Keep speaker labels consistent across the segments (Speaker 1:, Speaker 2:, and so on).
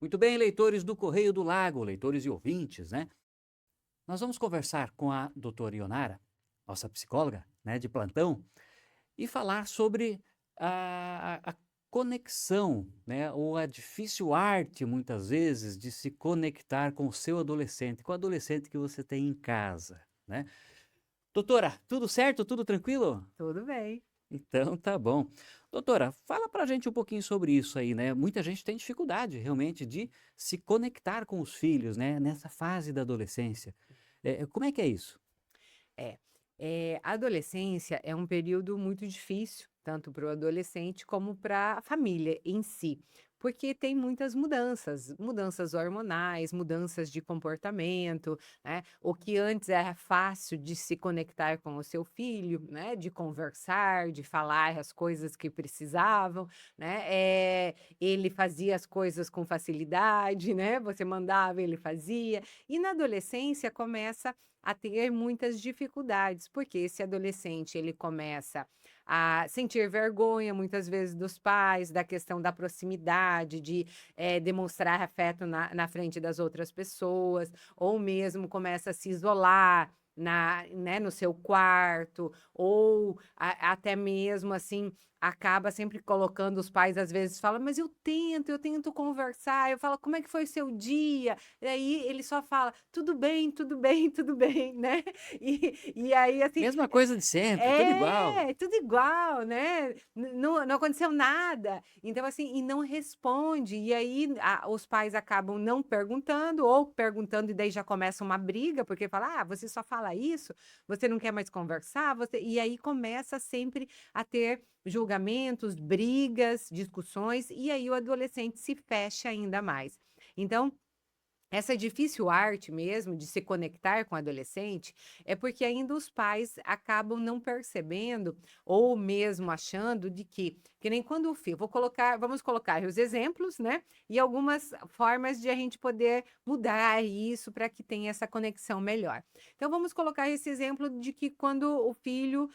Speaker 1: Muito bem, leitores do Correio do Lago, leitores e ouvintes, né? Nós vamos conversar com a doutora Ionara, nossa psicóloga, né, de plantão, e falar sobre a conexão, né, ou a difícil arte, muitas vezes, de se conectar com o seu adolescente, com o adolescente que você tem em casa, né? Doutora, tudo certo? Tudo tranquilo?
Speaker 2: Tudo bem.
Speaker 1: Então tá bom. Doutora, fala pra gente um pouquinho sobre isso aí, né? Muita gente tem dificuldade realmente de se conectar com os filhos, né? Nessa fase da adolescência. Como é que é isso?
Speaker 2: É, a adolescência é um período muito difícil, tanto para o adolescente como para a família em si, porque tem muitas mudanças, mudanças hormonais, mudanças de comportamento, né? O que antes era fácil de se conectar com o seu filho, né? De conversar, de falar as coisas que precisavam, né? Ele fazia as coisas com facilidade, né? Você mandava, ele fazia. E na adolescência começa a ter muitas dificuldades, porque esse adolescente ele começa a sentir vergonha muitas vezes dos pais, da questão da proximidade, de demonstrar afeto na frente das outras pessoas, ou mesmo começa a se isolar né, no seu quarto, ou até mesmo assim acaba sempre colocando os pais às vezes falam, mas eu tento conversar, eu falo, como é que foi o seu dia? E aí ele só fala: "Tudo bem, tudo bem, tudo bem", né. E aí, assim,
Speaker 1: Mesma coisa de sempre, tudo igual.
Speaker 2: tudo igual, né, não aconteceu nada. Então, assim, e não responde, e aí os pais acabam não perguntando ou perguntando e daí já começa uma briga, porque fala: "Ah, você só fala isso? Você não quer mais conversar? Você", e aí começa sempre a ter julgamentos, brigas, discussões, e aí o adolescente se fecha ainda mais. Então essa difícil arte mesmo de se conectar com o adolescente, é porque ainda os pais acabam não percebendo ou mesmo achando de que nem quando o filho vamos colocar os exemplos, né, e algumas formas de a gente poder mudar isso para que tenha essa conexão melhor. Então vamos colocar esse exemplo de que quando o filho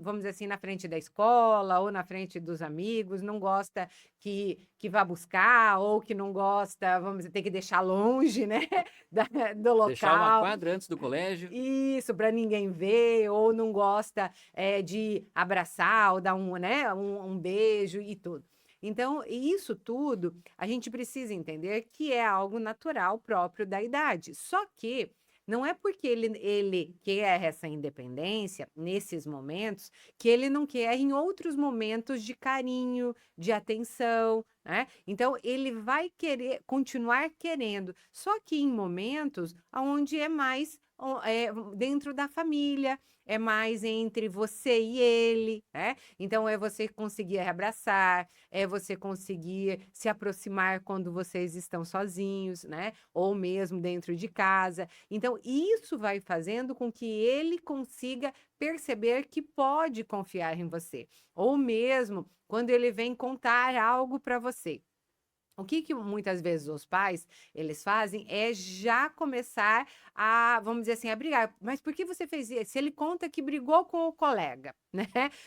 Speaker 2: vamos dizer assim, na frente da escola ou na frente dos amigos, não gosta que vá buscar ou que não gosta, vamos dizer, tem que deixar longe, né, do
Speaker 1: Deixar uma
Speaker 2: local.
Speaker 1: quadra antes do colégio.
Speaker 2: Isso, para ninguém ver, ou não gosta, de abraçar ou dar um beijo e tudo. Então, isso tudo, a gente precisa entender que é algo natural próprio da idade. Só que não é porque ele quer essa independência, nesses momentos, que ele não quer em outros momentos de carinho, de atenção, né. Então ele vai querer continuar querendo, só que em momentos aonde é mais dentro da família, é mais entre você e ele, né. Então é você conseguir abraçar, é você conseguir se aproximar quando vocês estão sozinhos, né, ou mesmo dentro de casa. Então isso vai fazendo com que ele consiga perceber que pode confiar em você, ou mesmo quando ele vem contar algo para você. O que muitas vezes os pais, eles fazem é já começar a, vamos dizer assim, a brigar. "Mas por que você fez isso?" Se ele conta que brigou com o colega, né,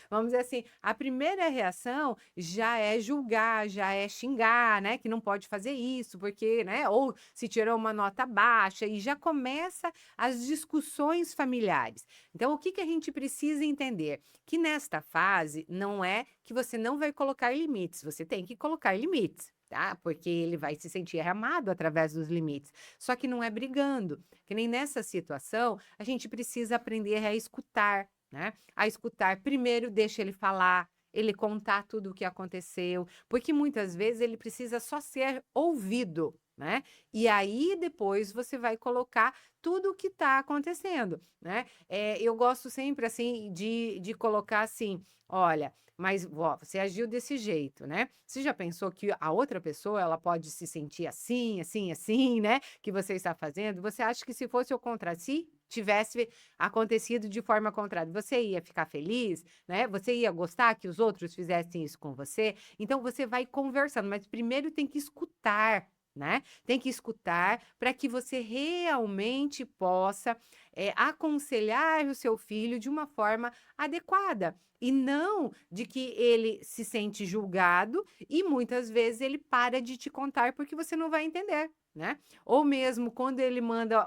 Speaker 2: vamos dizer assim, a primeira reação já é julgar, já é xingar, né, que não pode fazer isso, porque, né, ou se tirou uma nota baixa e já começa as discussões familiares. Então o que a gente precisa entender? Que nesta fase não é que você não vai colocar limites, você tem que colocar limites. Tá? Porque ele vai se sentir amado através dos limites. Só que não é brigando. Que nem nessa situação, a gente precisa aprender a escutar, né? A escutar. Primeiro, deixa ele falar, ele contar tudo o que aconteceu, porque muitas vezes ele precisa só ser ouvido. Né? E aí depois você vai colocar tudo o que está acontecendo, né? Eu gosto sempre assim de colocar assim, olha, mas ó, você agiu desse jeito, né? Você já pensou que a outra pessoa ela pode se sentir assim, assim, assim, né? Que você está fazendo? Você acha que se fosse o contrário, se tivesse acontecido de forma contrária, você ia ficar feliz, né? Você ia gostar que os outros fizessem isso com você? Então você vai conversando, mas primeiro tem que escutar. né? Tem que escutar para que você realmente possa aconselhar o seu filho de uma forma adequada. E não de que ele se sente julgado e muitas vezes ele para de te contar porque você não vai entender, né? Ou mesmo quando ele manda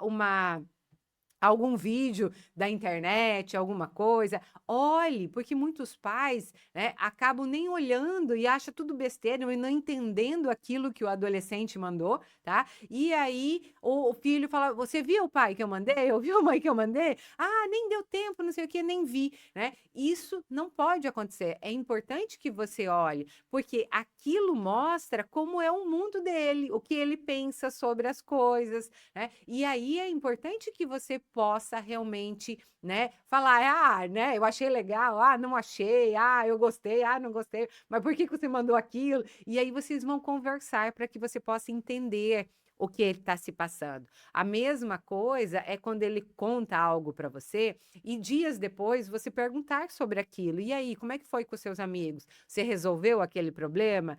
Speaker 2: algum vídeo da internet, alguma coisa, olhe, porque muitos pais, né, acabam nem olhando e acham tudo besteira e não entendendo aquilo que o adolescente mandou, tá? E aí o filho fala: Você viu, pai, que eu mandei? Ouviu, mãe, que eu mandei? Ah, nem deu tempo, não sei o que, nem vi, né? Isso não pode acontecer. É importante que você olhe, porque aquilo mostra como é o mundo dele, o que ele pensa sobre as coisas, né? E aí é importante que você possa realmente, né, falar, né, eu achei legal, não achei, eu gostei, não gostei, mas por que que você mandou aquilo? E aí vocês vão conversar para que você possa entender o que ele está se passando. A mesma coisa é quando ele conta algo para você e dias depois você perguntar sobre aquilo. E aí, como é que foi com os seus amigos? Você resolveu aquele problema?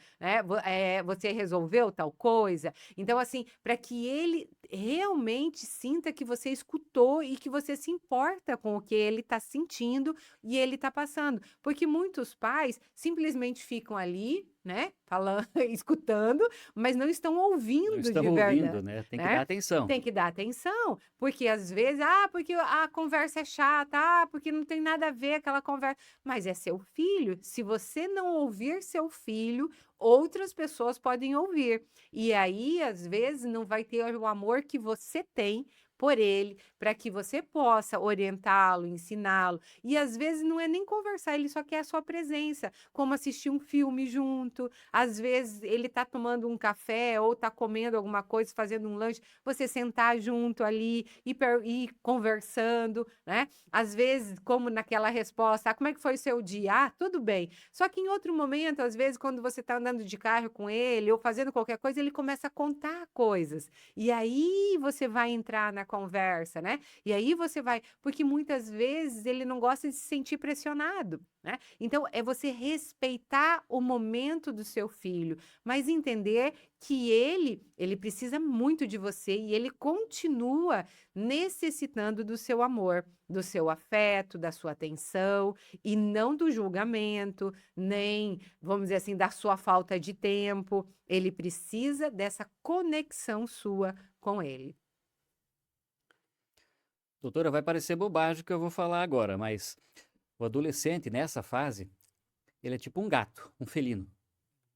Speaker 2: Você resolveu tal coisa? Então, assim, para que ele realmente sinta que você escutou e que você se importa com o que ele está sentindo e ele está passando. Porque muitos pais simplesmente ficam ali, né, falando, escutando, mas não estão
Speaker 1: Não
Speaker 2: ouvindo
Speaker 1: estão
Speaker 2: de
Speaker 1: ouvindo,
Speaker 2: verdade,
Speaker 1: né? Tem que dar
Speaker 2: né?
Speaker 1: atenção.
Speaker 2: Tem que dar atenção, porque às vezes, porque a conversa é chata, porque não tem nada a ver aquela conversa. Mas é seu filho. Se você não ouvir seu filho, outras pessoas podem ouvir. E aí, às vezes, não vai ter o amor que você tem por ele, para que você possa orientá-lo, ensiná-lo. E às vezes não é nem conversar, ele só quer a sua presença, como assistir um filme junto. Às vezes ele está tomando um café ou está comendo alguma coisa, fazendo um lanche, você sentar junto ali e conversando, né? Às vezes, como naquela resposta, como é que foi o seu dia? Tudo bem. Só que em outro momento, às vezes, quando você está andando de carro com ele ou fazendo qualquer coisa, ele começa a contar coisas. E aí você vai entrar na conversa, né? E aí você vai, porque muitas vezes ele não gosta de se sentir pressionado, né? Então é você respeitar o momento do seu filho, mas entender que ele precisa muito de você e ele continua necessitando do seu amor, do seu afeto, da sua atenção e não do julgamento, nem, vamos dizer assim, da sua falta de tempo. Ele precisa dessa conexão sua com ele.
Speaker 1: Doutora, vai parecer bobagem o que eu vou falar agora, mas o adolescente nessa fase, ele é tipo um gato, um felino.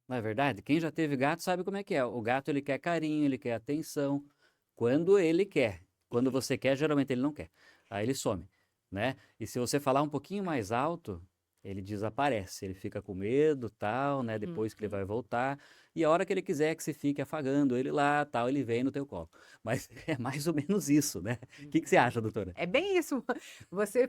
Speaker 1: Não é verdade? Quem já teve gato sabe como é que é. O gato ele quer carinho, ele quer atenção, quando ele quer. Quando você quer, geralmente ele não quer. Aí ele some, né? E se você falar um pouquinho mais alto, ele desaparece. Ele fica com medo, tal, né? Depois que ele
Speaker 2: Uhum.
Speaker 1: vai voltar. E a hora que ele quiser que você fique afagando ele lá, tal, ele vem no teu colo. Mas é mais ou menos isso, né? O que você acha, doutora?
Speaker 2: É bem isso. Você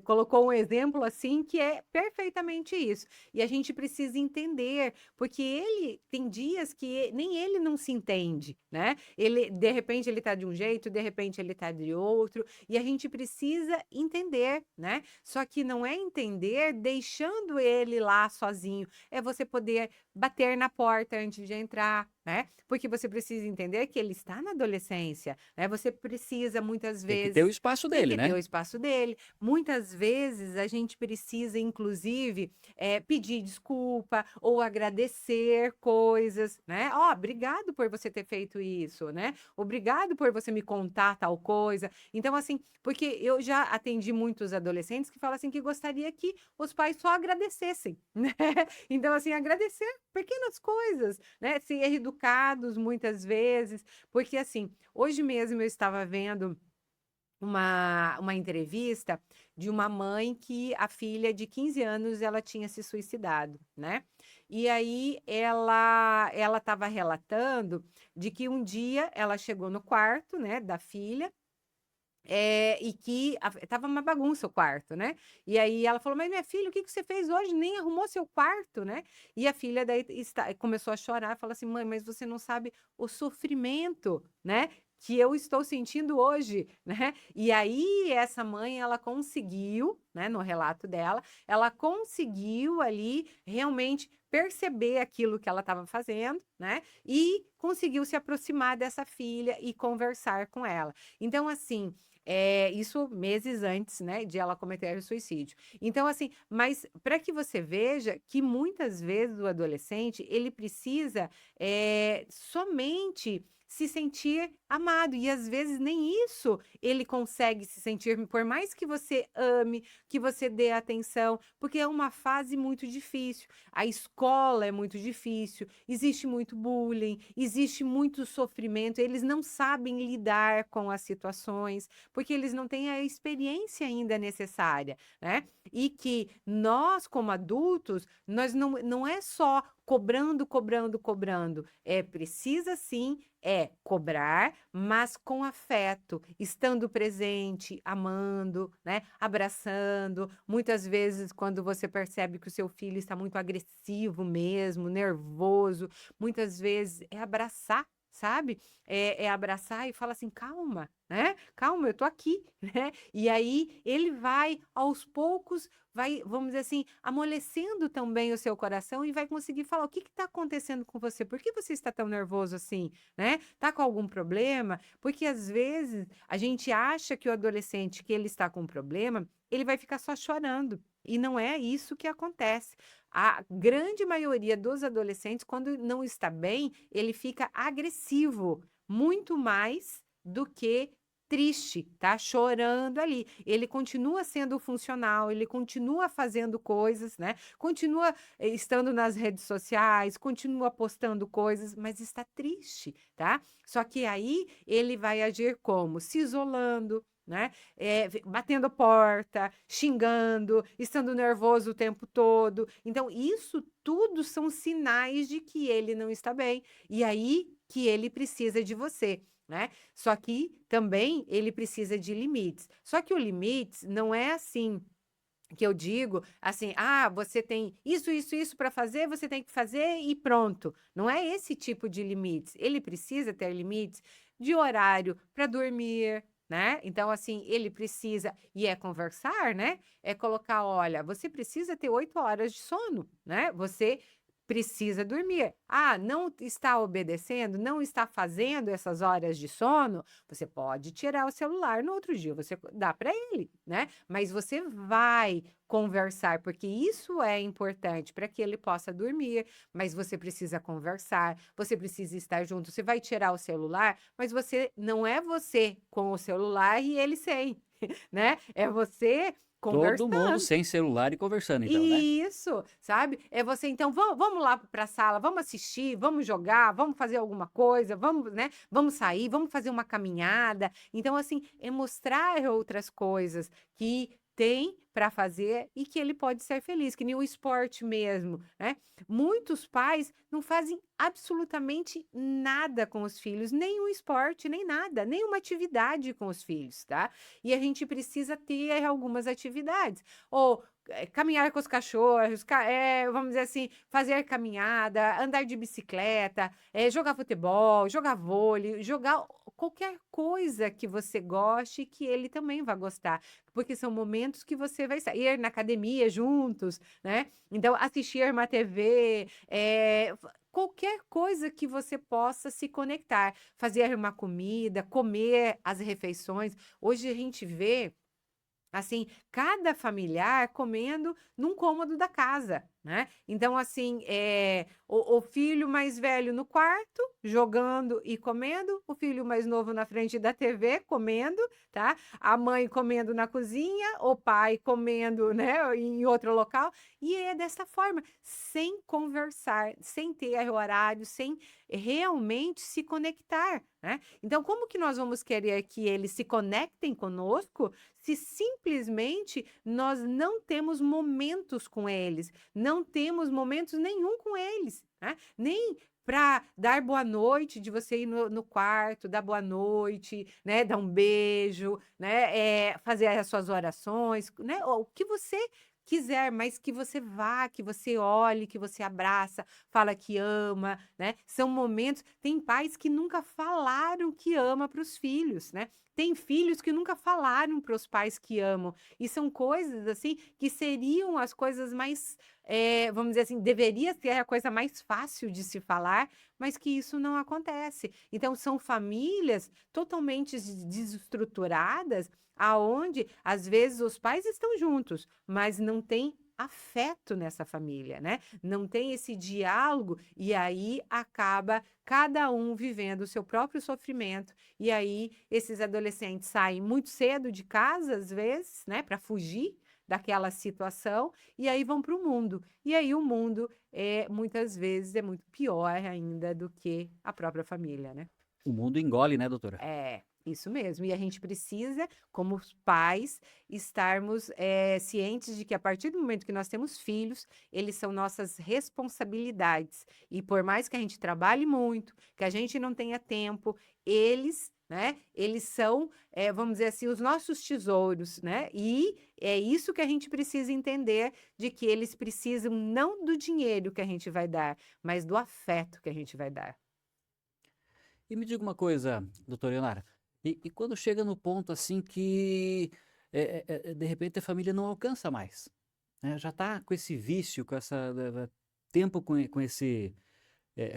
Speaker 2: colocou um exemplo assim que é perfeitamente isso. E a gente precisa entender, porque ele tem dias que nem ele não se entende, né? Ele, de repente, ele tá de um jeito, de repente ele tá de outro, e a gente precisa entender, né? Só que não é entender deixando ele lá sozinho, é você poder bater na porta antes de entrar, né? Porque você precisa entender que ele está na adolescência, né? Você precisa muitas
Speaker 1: Tem que ter o
Speaker 2: vezes
Speaker 1: espaço
Speaker 2: tem
Speaker 1: dele,
Speaker 2: que ter
Speaker 1: né?
Speaker 2: o espaço dele. Muitas vezes a gente precisa, inclusive, pedir desculpa ou agradecer coisas, né? Ó, obrigado por você ter feito isso, né? Obrigado por você me contar tal coisa. Então, assim, porque eu já atendi muitos adolescentes que falam assim que gostaria que os pais só agradecessem, né? Então, assim, agradecer pequenas coisas, né? Ser educados muitas vezes, porque assim, hoje mesmo eu estava vendo uma entrevista de uma mãe que a filha de 15 anos ela tinha se suicidado, né? E aí ela estava relatando de que um dia ela chegou no quarto, né, da filha. E que tava uma bagunça o quarto, né? E aí ela falou: Mas minha filha, o que que você fez hoje? Nem arrumou seu quarto, né? E a filha daí começou a chorar, falou assim: Mãe, mas você não sabe o sofrimento, né? Que eu estou sentindo hoje, né? E aí essa mãe, ela conseguiu, né? No relato dela, ela conseguiu ali realmente perceber aquilo que ela estava fazendo, né? E conseguiu se aproximar dessa filha e conversar com ela. Então, assim, isso meses antes, né, de ela cometer o suicídio. Então, assim, mas para que você veja que muitas vezes o adolescente, ele precisa somente se sentir amado, e às vezes nem isso ele consegue se sentir, por mais que você ame, que você dê atenção, porque é uma fase muito difícil. A escola é muito difícil, existe muito bullying, existe muito sofrimento, eles não sabem lidar com as situações, porque eles não têm a experiência ainda necessária, né? E que nós, como adultos, nós não é só cobrando, cobrando, cobrando. Precisa sim cobrar, mas com afeto, estando presente, amando, né? Abraçando. Muitas vezes, quando você percebe que o seu filho está muito agressivo mesmo, nervoso, muitas vezes é abraçar, sabe? É abraçar e falar assim, calma, né? Calma, eu tô aqui, né? E aí ele vai, aos poucos, vai, vamos dizer assim, amolecendo também o seu coração e vai conseguir falar o que está acontecendo com você, por que você está tão nervoso assim, né? Tá com algum problema? Porque às vezes a gente acha que o adolescente que ele está com um problema, ele vai ficar só chorando. E não é isso que acontece. A grande maioria dos adolescentes, quando não está bem, ele fica agressivo, muito mais do que triste, tá chorando ali. Ele continua sendo funcional, ele continua fazendo coisas, né? Continua estando nas redes sociais, continua postando coisas, mas está triste, tá? Só que aí ele vai agir como? Se isolando, né? Batendo porta, xingando, estando nervoso o tempo todo. Então, isso tudo são sinais de que ele não está bem. E aí que ele precisa de você, né? Só que também ele precisa de limites. Só que o limites não é assim que eu digo assim, você tem isso para fazer, você tem que fazer e pronto. Não é esse tipo de limites. Ele precisa ter limites de horário para dormir, né? Então, assim, ele precisa, e conversar, né? É colocar, olha, você precisa ter 8 horas de sono, né? Você precisa dormir. Não está obedecendo, não está fazendo essas horas de sono, você pode tirar o celular no outro dia, você dá para ele, né? Mas você vai conversar, porque isso é importante para que ele possa dormir, mas você precisa conversar, você precisa estar junto. Você vai tirar o celular, mas você não é você com o celular e ele sem, né? É você
Speaker 1: Todo mundo
Speaker 2: conversando.
Speaker 1: sem celular e conversando então, né?
Speaker 2: Isso, sabe? É você, então, vamos lá para a sala, vamos assistir, vamos jogar, vamos fazer alguma coisa, vamos, né? Vamos sair, vamos fazer uma caminhada. Então, assim, é mostrar outras coisas que tem para fazer e que ele pode ser feliz, que nem o esporte mesmo, né? Muitos pais não fazem absolutamente nada com os filhos, nem um esporte, nem nada, nenhuma atividade com os filhos, tá? E a gente precisa ter algumas atividades. Ou caminhar com os cachorros, vamos dizer assim, fazer caminhada, andar de bicicleta, jogar futebol, jogar vôlei, jogar qualquer coisa que você goste, que ele também vai gostar. Porque são momentos que você vai sair na academia juntos, né? Então, assistir uma TV, qualquer coisa que você possa se conectar, fazer uma comida, comer as refeições. Hoje a gente vê assim, cada familiar comendo num cômodo da casa, né? Então, assim, o filho mais velho no quarto, jogando e comendo, o filho mais novo na frente da TV, comendo, tá? A mãe comendo na cozinha, o pai comendo, né, em outro local, e é dessa forma, sem conversar, sem ter horário, sem realmente se conectar, né? Então, como que nós vamos querer que eles se conectem conosco se simplesmente nós não temos momentos com eles, não temos momentos nenhum com eles, né? Nem para dar boa noite, de você ir no quarto, dar boa noite, né? Dar um beijo, né? Fazer as suas orações, né? O que você quiser, mas que você vá, que você olhe, que você abraça, fala que ama, né? São momentos. Tem pais que nunca falaram que ama para os filhos, né? Tem filhos que nunca falaram para os pais que amam. E são coisas assim que seriam as coisas mais vamos dizer assim, deveria ser a coisa mais fácil de se falar, mas que isso não acontece. Então, são famílias totalmente desestruturadas, aonde, às vezes, os pais estão juntos, mas não tem afeto nessa família, né? Não tem esse diálogo, e aí acaba cada um vivendo o seu próprio sofrimento, e aí esses adolescentes saem muito cedo de casa, às vezes, né, para fugir daquela situação, e aí vão para o mundo. E aí o mundo muitas vezes é muito pior ainda do que a própria família, né?
Speaker 1: O mundo engole, né, doutora?
Speaker 2: É, isso mesmo. E a gente precisa, como os pais, estarmos cientes de que a partir do momento que nós temos filhos, eles são nossas responsabilidades. E por mais que a gente trabalhe muito, que a gente não tenha tempo, eles, né, eles são, vamos dizer assim, os nossos tesouros, né? E é isso que a gente precisa entender, de que eles precisam não do dinheiro que a gente vai dar, mas do afeto que a gente vai dar.
Speaker 1: E me diga uma coisa, doutora Ionara, e quando chega no ponto assim que de repente a família não alcança mais, né? Já está com esse vício, com essa tempo com esse,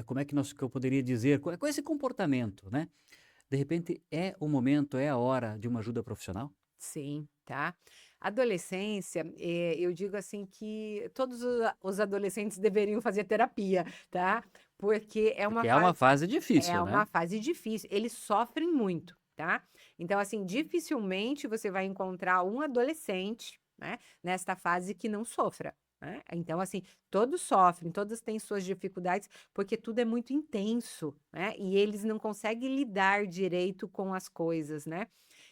Speaker 1: como é que que eu poderia dizer, com esse comportamento, né? De repente é o momento, é a hora de uma ajuda profissional?
Speaker 2: Sim, tá. Adolescência, eu digo assim que todos os adolescentes deveriam fazer terapia, tá? Porque
Speaker 1: Porque é uma fase
Speaker 2: é
Speaker 1: difícil, né?
Speaker 2: uma fase difícil, eles sofrem muito, tá? Então, assim, dificilmente você vai encontrar um adolescente, né, nesta fase que não sofra, né? Então, assim, todos sofrem, todos têm suas dificuldades, porque tudo é muito intenso, né? E eles não conseguem lidar direito com as coisas, né?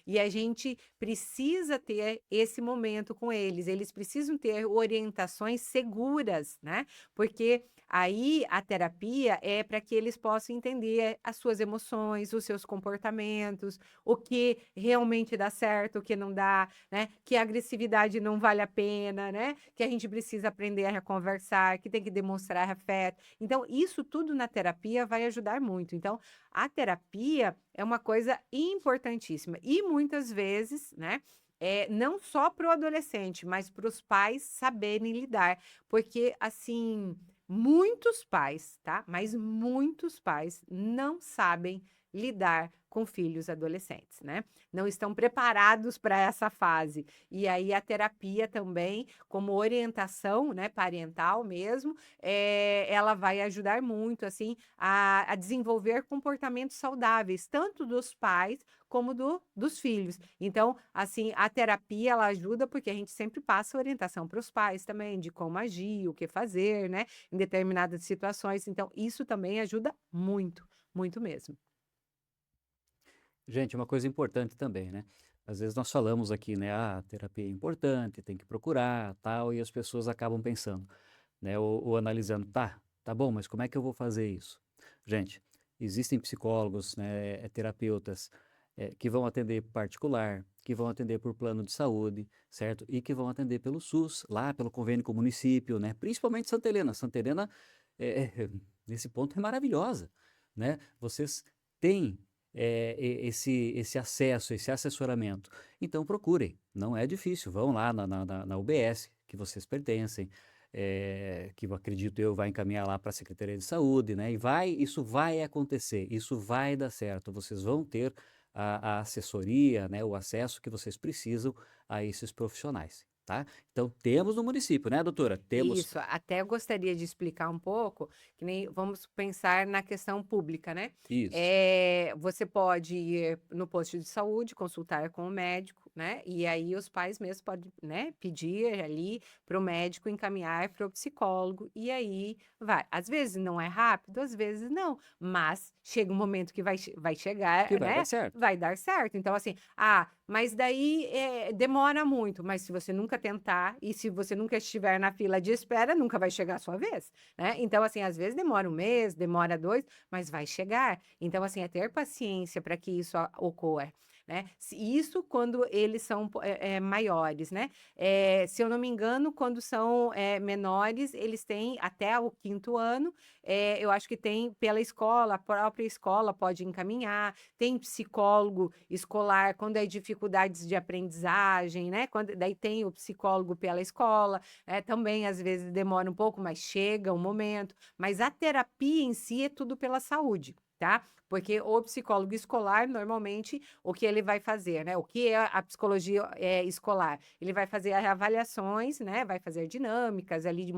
Speaker 2: E a gente precisa ter esse momento com eles precisam ter orientações seguras, né? Porque aí a terapia é para que eles possam entender as suas emoções, os seus comportamentos, o que realmente dá certo, o que não dá, né? Que a agressividade não vale a pena, né? Que a gente precisa aprender a conversar, que tem que demonstrar afeto. Então, isso tudo na terapia vai ajudar muito. Então, a terapia é uma coisa importantíssima. E muitas vezes, né? Não só para o adolescente, mas para os pais saberem lidar. Porque, assim, muitos pais, tá? Mas muitos pais não sabem lidar com filhos adolescentes, né? Não estão preparados para essa fase. E aí a terapia também, como orientação, né, parental mesmo, ela vai ajudar muito, assim, a desenvolver comportamentos saudáveis, tanto dos pais como dos filhos. Então, assim, a terapia ela ajuda porque a gente sempre passa orientação para os pais também de como agir, o que fazer, né? Em determinadas situações. Então, isso também ajuda muito, muito mesmo.
Speaker 1: Gente, uma coisa importante também, né? Às vezes nós falamos aqui, né? Ah, terapia é importante, tem que procurar, tal, e as pessoas acabam pensando, né? Ou analisando, tá bom, mas como é que eu vou fazer isso? Gente, existem psicólogos, né? Terapeutas, que vão atender particular, que vão atender por plano de saúde, certo? E que vão atender pelo SUS, lá pelo convênio com o município, né? Principalmente Santa Helena. Santa Helena, nesse ponto, é maravilhosa, né? Vocês têm esse acesso, esse assessoramento. Então procurem, não é difícil, vão lá na UBS que vocês pertencem, que eu acredito eu vai encaminhar lá para a Secretaria de Saúde, né? Isso vai acontecer, isso vai dar certo. Vocês vão ter a assessoria, né? O acesso que vocês precisam a esses profissionais, tá? Então temos no município, né, doutora? Temos
Speaker 2: Isso, até eu gostaria de explicar um pouco, que nem vamos pensar na questão pública, né?
Speaker 1: isso.
Speaker 2: Você pode ir no posto de saúde, consultar com o médico, né? E aí os pais mesmos podem, né, pedir ali para o médico encaminhar para o psicólogo, e aí vai. Às vezes não é rápido, às vezes não, mas chega um momento que vai
Speaker 1: Que
Speaker 2: chegar,
Speaker 1: vai dar
Speaker 2: né?
Speaker 1: certo.
Speaker 2: Vai dar certo. Então, assim, mas daí demora muito. Mas se você nunca tentar e se você nunca estiver na fila de espera, nunca vai chegar a sua vez, né? Então, assim, às vezes demora um mês, demora dois, mas vai chegar. Então, assim, é ter paciência para que isso ocorra. né? Isso quando eles são maiores, né? Se eu não me engano, quando são menores, eles têm até o quinto ano. Eu acho que tem pela escola, a própria escola pode encaminhar, tem psicólogo escolar quando é dificuldades de aprendizagem, né? Daí tem o psicólogo pela escola, também às vezes demora um pouco, mas chega o momento. Mas a terapia em si é tudo pela saúde, tá? Porque o psicólogo escolar, normalmente, o que ele vai fazer, né? O que é a psicologia escolar? Ele vai fazer avaliações, né? Vai fazer dinâmicas ali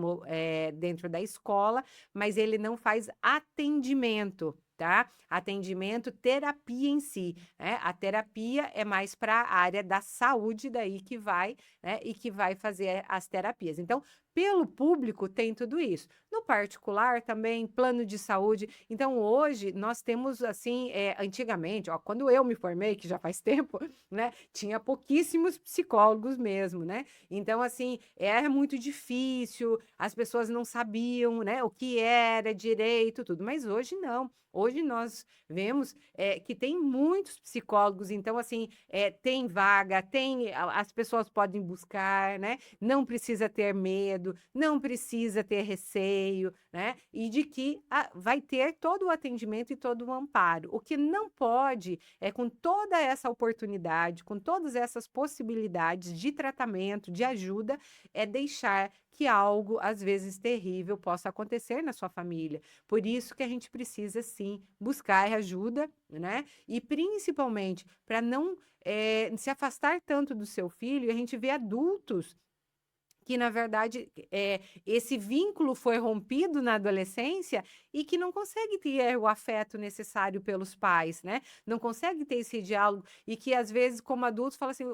Speaker 2: dentro da escola, mas ele não faz atendimento, tá? Atendimento, terapia em si, né? A terapia é mais para a área da saúde daí que vai, né? E que vai fazer as terapias. Então, pelo público tem tudo isso. No particular também, plano de saúde. Então, hoje nós temos assim, antigamente, ó, quando eu me formei, que já faz tempo, né? Tinha pouquíssimos psicólogos mesmo, né? Então, assim, era muito difícil, as pessoas não sabiam, né, o que era direito, tudo. Mas hoje não. Hoje nós vemos que tem muitos psicólogos, então, assim, tem vaga, as pessoas podem buscar, né? Não precisa ter medo, não precisa ter receio, né? E de que vai ter todo o atendimento e todo o amparo. O que não pode é, com toda essa oportunidade, com todas essas possibilidades de tratamento, de ajuda, é deixar que algo, às vezes terrível, possa acontecer na sua família. Por isso que a gente precisa, sim, buscar ajuda, né? E principalmente para não se afastar tanto do seu filho, e a gente vê adultos que, na verdade, esse vínculo foi rompido na adolescência e que não consegue ter o afeto necessário pelos pais, né? Não consegue ter esse diálogo e que, às vezes, como adultos, fala assim,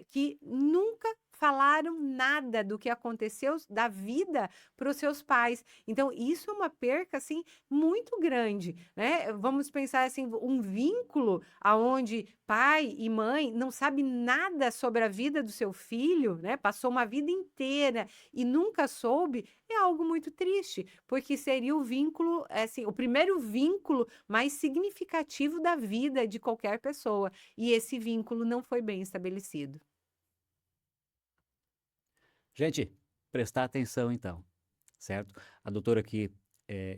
Speaker 2: que nunca falaram nada do que aconteceu da vida para os seus pais. Então, isso é uma perca, assim, muito grande, né? Vamos pensar, assim, um vínculo aonde pai e mãe não sabe nada sobre a vida do seu filho, né? Passou uma vida inteira e nunca soube, é algo muito triste, porque seria o vínculo, assim, o primeiro vínculo mais significativo da vida de qualquer pessoa. E esse vínculo não foi bem estabelecido.
Speaker 1: Gente, prestar atenção então, certo? A doutora aqui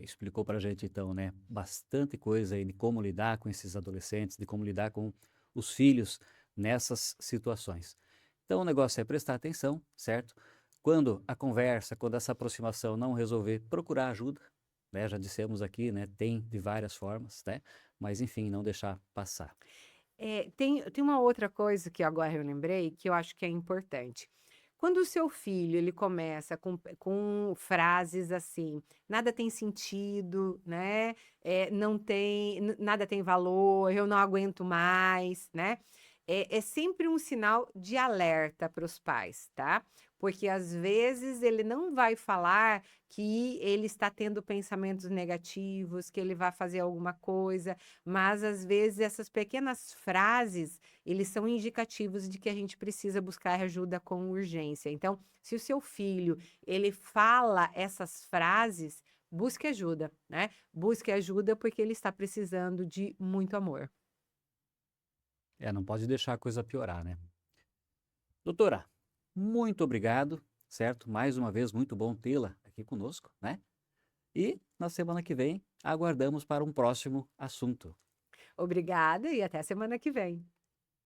Speaker 1: explicou para a gente então, né, bastante coisa aí de como lidar com esses adolescentes, de como lidar com os filhos nessas situações. Então o negócio é prestar atenção, certo? Quando a conversa, quando essa aproximação não resolver, procurar ajuda, né? Já dissemos aqui, né? Tem de várias formas, né? Mas enfim, não deixar passar.
Speaker 2: Tem uma outra coisa que agora eu lembrei, que eu acho que é importante. Quando o seu filho ele começa com frases assim, nada tem sentido, né? Não tem, nada tem valor, eu não aguento mais, né? É sempre um sinal de alerta para os pais, tá? Porque às vezes ele não vai falar que ele está tendo pensamentos negativos, que ele vai fazer alguma coisa, mas às vezes essas pequenas frases, eles são indicativos de que a gente precisa buscar ajuda com urgência. Então, se o seu filho, ele fala essas frases, busque ajuda, né? Busque ajuda porque ele está precisando de muito amor.
Speaker 1: Não pode deixar a coisa piorar, né? Doutora, muito obrigado, certo? Mais uma vez, muito bom tê-la aqui conosco, né? E na semana que vem, aguardamos para um próximo assunto.
Speaker 2: Obrigada e até semana que vem.